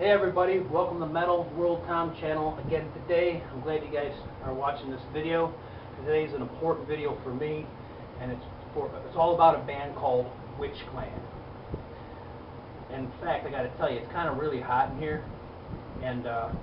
Hey everybody, welcome to Metal World Tom channel again today. I'm glad you guys are watching this video. Today is an important video for me, and it's all about a band called Witchclan. In fact, I got to tell you, it's kind of really hot in here, and I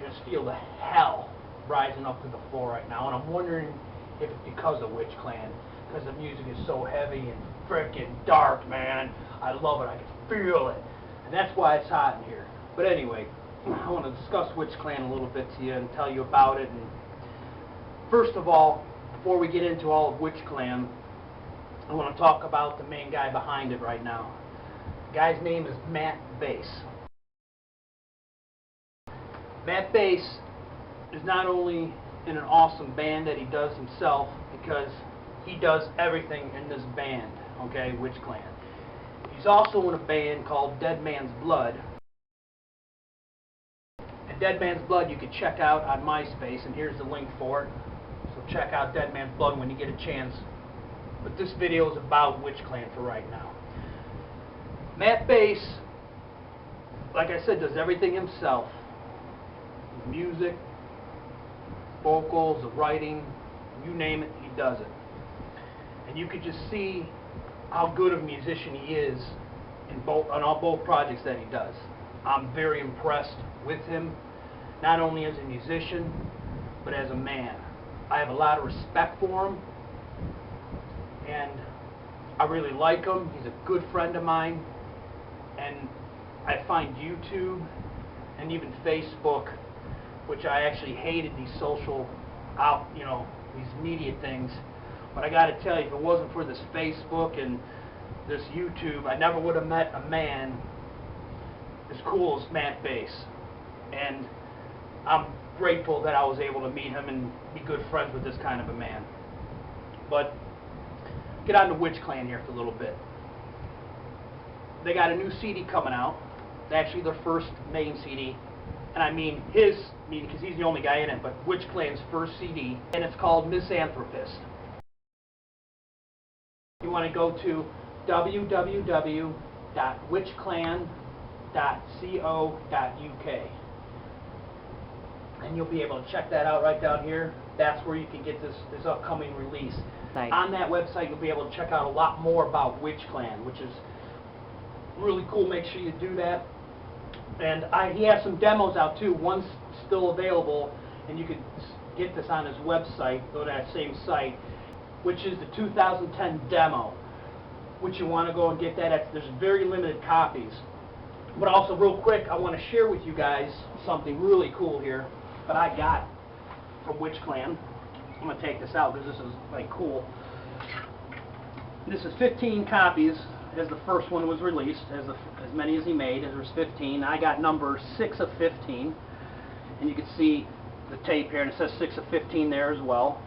just feel the hell rising up to the floor right now, and I'm wondering if it's because of Witchclan, because the music is so heavy and freaking dark, man. I love it. I can feel it. And that's why it's hot in here. But anyway, I want to discuss Witchclan a little bit to you and tell you about it. And first of all, before we get into all of Witchclan, I want to talk about the main guy behind it right now. The guy's name is Matt Bass. Matt Bass is not only in an awesome band that he does himself, because he does everything in this band, okay, Witchclan. He's also in a band called Dead Man's Blood. And Dead Man's Blood you can check out on MySpace, and here's the link for it. So check out Dead Man's Blood when you get a chance. But this video is about Witchclan for right now. Matt Bass, like I said, does everything himself. The music, vocals, the writing, you name it, he does it. And you could just see how good of a musician he is on both projects that he does. I'm very impressed with him, not only as a musician, but as a man. I have a lot of respect for him, and I really like him. He's a good friend of mine, and I find YouTube and even Facebook, which I actually hated these these media things. But I got to tell you, if it wasn't for this Facebook and this YouTube, I never would have met a man as cool as Matt Bass. And I'm grateful that I was able to meet him and be good friends with this kind of a man. But get on to Witchclan here for a little bit. They got a new CD coming out. It's actually their first main CD. And I mean because he's the only guy in it, but Witchclan's first CD. And it's called Misanthropist. You want to go to www.witchclan.co.uk, and you'll be able to check that out right down here. That's where you can get this upcoming release. Nice. On that website, you'll be able to check out a lot more about Witchclan, which is really cool. Make sure you do that. And he has some demos out too. One's still available, and you can get this on his website. Go to that same site, which is the 2010 demo, which you want to go and get that. There's very limited copies. But also, real quick, I want to share with you guys something really cool here that I got from Witchclan. I'm going to take this out because this is like cool. This is 15 copies, as the first one was released, as many as he made. There's 15. I got number 6 of 15, and you can see the tape here, and it says 6 of 15 there as well.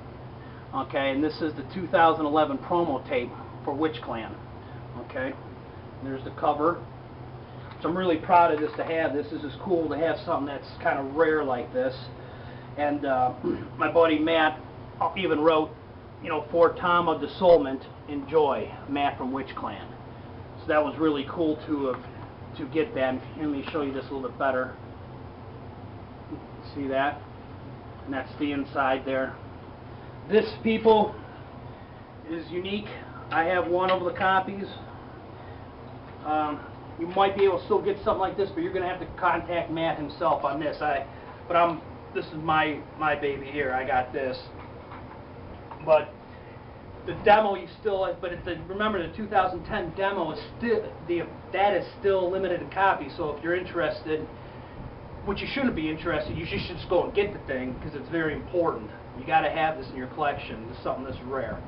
Okay, and this is the 2011 promo tape for Witchclan. Okay, and there's the cover. So I'm really proud of this to have. This is just cool to have something that's kind of rare like this. And my buddy Matt even wrote, for Tom of Dissolvent, enjoy, Matt from Witchclan. So that was really cool to get that. Let me show you this a little bit better. See that? And that's the inside there. This, people, is unique. I have one of the copies. You might be able to still get something like this, but you're going to have to contact Matt himself on this. This is my baby here. I got this. But the demo remember the 2010 demo is still limited in copies. So if you're interested, which you shouldn't be interested, you should just go and get the thing, because it's very important. You got to have this in your collection. This is something that's rare.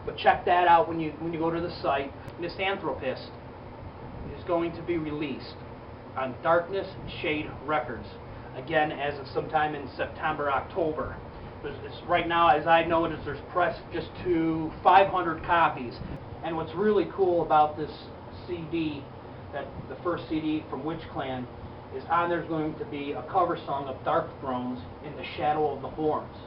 But check that out when you go to the site. Misanthropist is going to be released on Darkness Shade Records, again, as of sometime in September, October. Right now, as I know it, there's pressed just to 500 copies. And what's really cool about this CD, the first CD from Witchclan, is on there's going to be a cover song of Dark Thrones, In the Shadow of the Horns.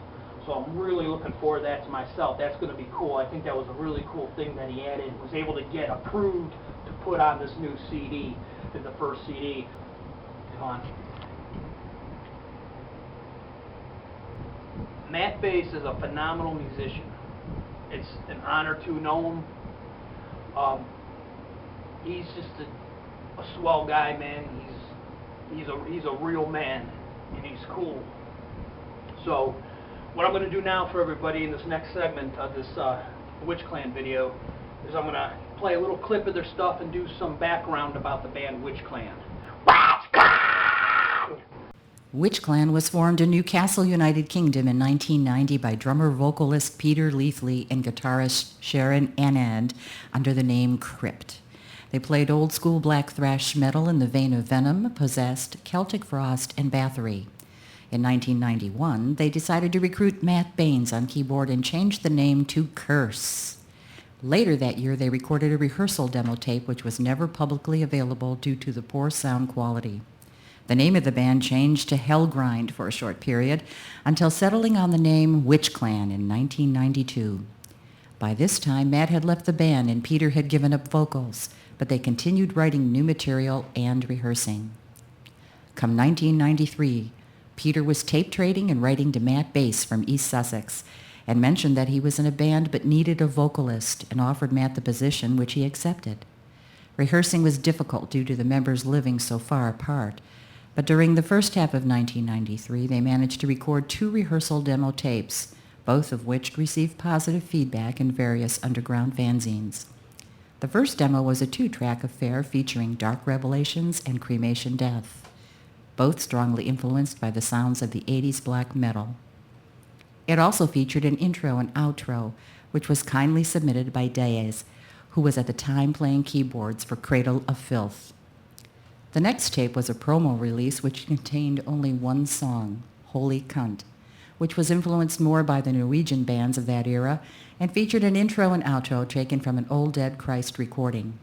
So I'm really looking forward to that to myself. That's going to be cool. I think that was a really cool thing that he added, was able to get approved to put on this new CD, the first CD. upon. Matt Bass is a phenomenal musician. It's an honor to know him. He's just a swell guy, man. He's a real man, and he's cool. So what I'm going to do now for everybody in this next segment of this Witchclan video is I'm going to play a little clip of their stuff and do some background about the band Witchclan. Witchclan was formed in Newcastle, United Kingdom in 1990 by drummer-vocalist Peter Leithley and guitarist Sharon Anand under the name Crypt. They played old-school black thrash metal in the vein of Venom, Possessed, Celtic Frost, and Bathory. In 1991, they decided to recruit Matt Baines on keyboard and changed the name to Curse. Later that year, they recorded a rehearsal demo tape which was never publicly available due to the poor sound quality. The name of the band changed to Hellgrind for a short period until settling on the name Witchclan in 1992. By this time, Matt had left the band and Peter had given up vocals, but they continued writing new material and rehearsing. Come 1993, Peter was tape trading and writing to Matt Bass from East Sussex and mentioned that he was in a band but needed a vocalist and offered Matt the position, which he accepted. Rehearsing was difficult due to the members living so far apart, but during the first half of 1993, they managed to record 2 rehearsal demo tapes, both of which received positive feedback in various underground fanzines. The first demo was a 2-track affair featuring Dark Revelations and Cremation Death, both strongly influenced by the sounds of the 80s black metal. It also featured an intro and outro, which was kindly submitted by Diaz, who was at the time playing keyboards for Cradle of Filth. The next tape was a promo release which contained only one song, Holy Cunt, which was influenced more by the Norwegian bands of that era and featured an intro and outro taken from an Old Dead Christ recording.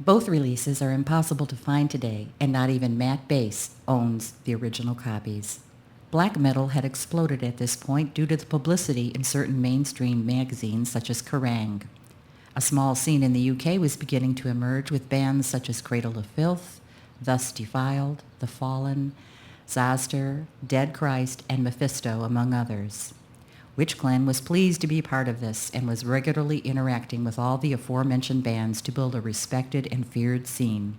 Both releases are impossible to find today, and not even Matt Bass owns the original copies. Black metal had exploded at this point due to the publicity in certain mainstream magazines such as Kerrang! A small scene in the UK was beginning to emerge with bands such as Cradle of Filth, Thus Defiled, The Fallen, Zoster, Dead Christ, and Mephisto, among others. Witchclan was pleased to be part of this and was regularly interacting with all the aforementioned bands to build a respected and feared scene.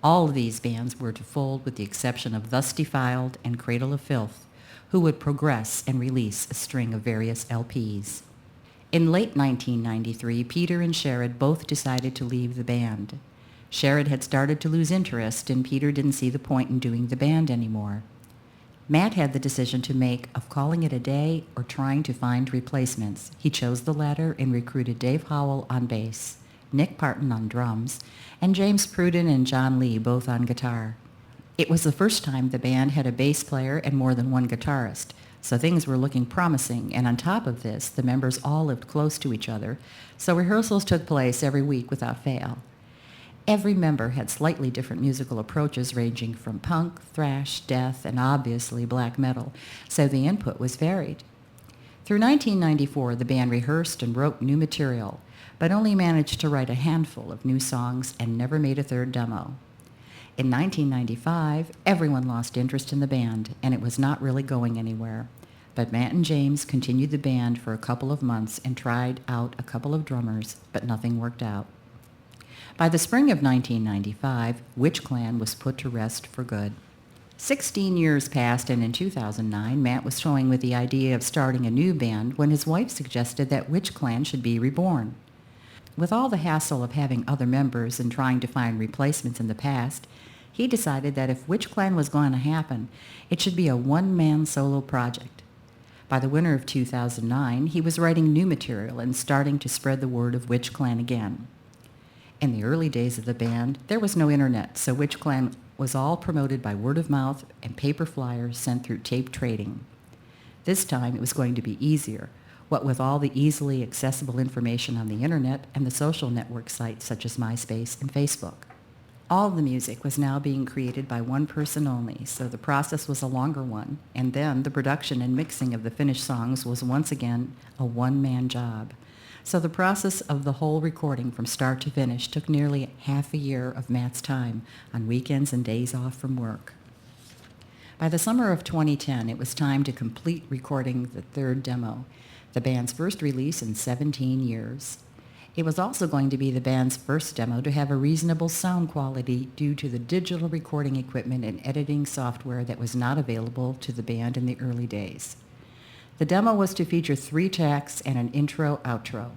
All of these bands were to fold with the exception of Thus Defiled and Cradle of Filth, who would progress and release a string of various LPs. In late 1993, Peter and Sherrod both decided to leave the band. Sherrod had started to lose interest, and Peter didn't see the point in doing the band anymore. Matt had the decision to make of calling it a day or trying to find replacements. He chose the latter and recruited Dave Howell on bass, Nick Parton on drums, and James Pruden and John Lee both on guitar. It was the first time the band had a bass player and more than one guitarist, so things were looking promising, and on top of this, the members all lived close to each other, so rehearsals took place every week without fail. Every member had slightly different musical approaches ranging from punk, thrash, death, and obviously black metal, so the input was varied. Through 1994, the band rehearsed and wrote new material, but only managed to write a handful of new songs and never made a third demo. In 1995, everyone lost interest in the band, and it was not really going anywhere. But Matt and James continued the band for a couple of months and tried out a couple of drummers, but nothing worked out. By the spring of 1995, Witchclan was put to rest for good. 16 years passed, and in 2009, Matt was toying with the idea of starting a new band when his wife suggested that Witchclan should be reborn. With all the hassle of having other members and trying to find replacements in the past, he decided that if Witchclan was going to happen, it should be a one-man solo project. By the winter of 2009, he was writing new material and starting to spread the word of Witchclan again. In the early days of the band, there was no internet, so Witchclan was all promoted by word of mouth and paper flyers sent through tape trading. This time it was going to be easier, what with all the easily accessible information on the internet and the social network sites such as MySpace and Facebook. All the music was now being created by one person only, so the process was a longer one, and then the production and mixing of the finished songs was once again a one-man job. So the process of the whole recording from start to finish took nearly half a year of Matt's time on weekends and days off from work. By the summer of 2010, it was time to complete recording the third demo, the band's first release in 17 years. It was also going to be the band's first demo to have a reasonable sound quality due to the digital recording equipment and editing software that was not available to the band in the early days. The demo was to feature 3 tracks and an intro-outro.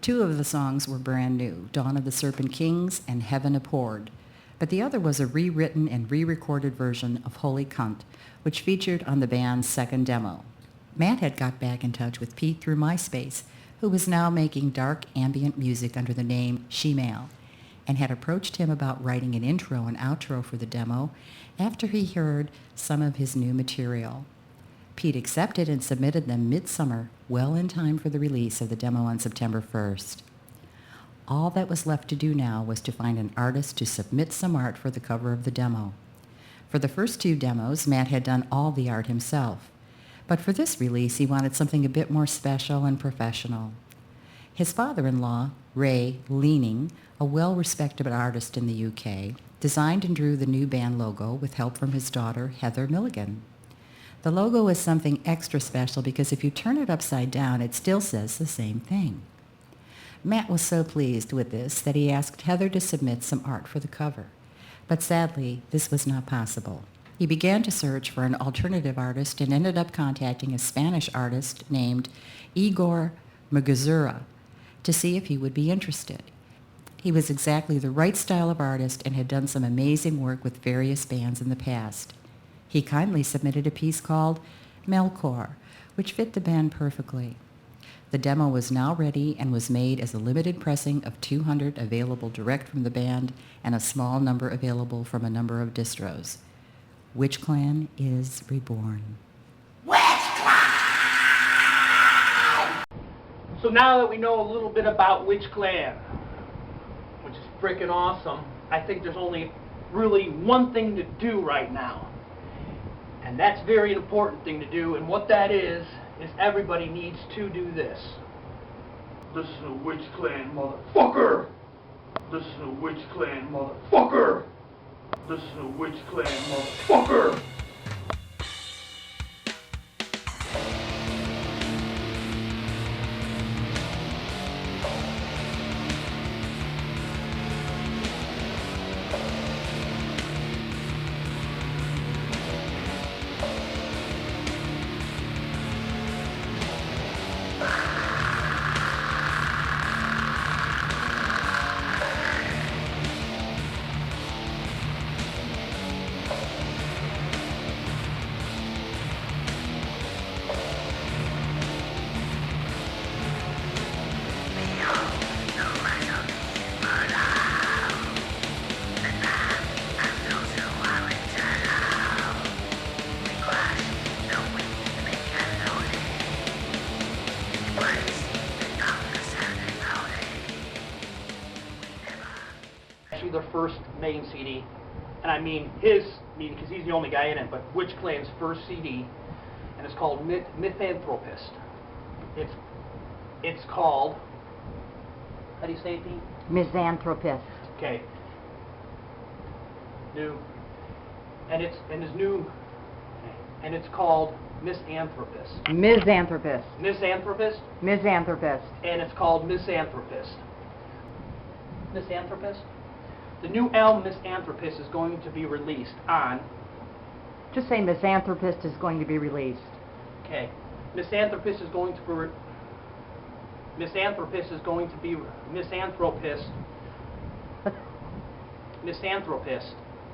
2 of the songs were brand new, Dawn of the Serpent Kings and Heaven Abhorred, but the other was a rewritten and re-recorded version of Holy Cunt, which featured on the band's second demo. Matt had got back in touch with Pete through MySpace, who was now making dark ambient music under the name Shemale, and had approached him about writing an intro and outro for the demo after he heard some of his new material. Pete accepted and submitted them midsummer, well in time for the release of the demo on September 1st. All that was left to do now was to find an artist to submit some art for the cover of the demo. For the first 2 demos, Matt had done all the art himself. But for this release, he wanted something a bit more special and professional. His father-in-law, Ray Leaning, a well-respected artist in the UK, designed and drew the new band logo with help from his daughter, Heather Milligan. The logo is something extra special because if you turn it upside down, it still says the same thing. Matt was so pleased with this that he asked Heather to submit some art for the cover. But sadly, this was not possible. He began to search for an alternative artist and ended up contacting a Spanish artist named Igor Magazura to see if he would be interested. He was exactly the right style of artist and had done some amazing work with various bands in the past. He kindly submitted a piece called Melkor, which fit the band perfectly. The demo was now ready and was made as a limited pressing of 200 available direct from the band and a small number available from a number of distros. Witchclan is reborn. So now that we know a little bit about Witchclan, which is freaking awesome, I think there's only really one thing to do right now. And that's a very important thing to do, and what that is everybody needs to do this. This is a Witchclan motherfucker! This is a Witchclan motherfucker! This is a Witchclan motherfucker! Their first main CD, and I mean his, because he's the only guy in it, but Witchclan's first CD, and it's called Mythanthropist. It's called, how do you say it, Pete? Misanthropist. Okay. New, and it's called Misanthropist. Misanthropist. Misanthropist, Misanthropist. and it's called Misanthropist. Misanthropist. The new album, Misanthropist, is going to be released on... Just say Misanthropist is going to be released. Okay. Misanthropist is going to be... Misanthropist is going to be... Misanthropist. Misanthropist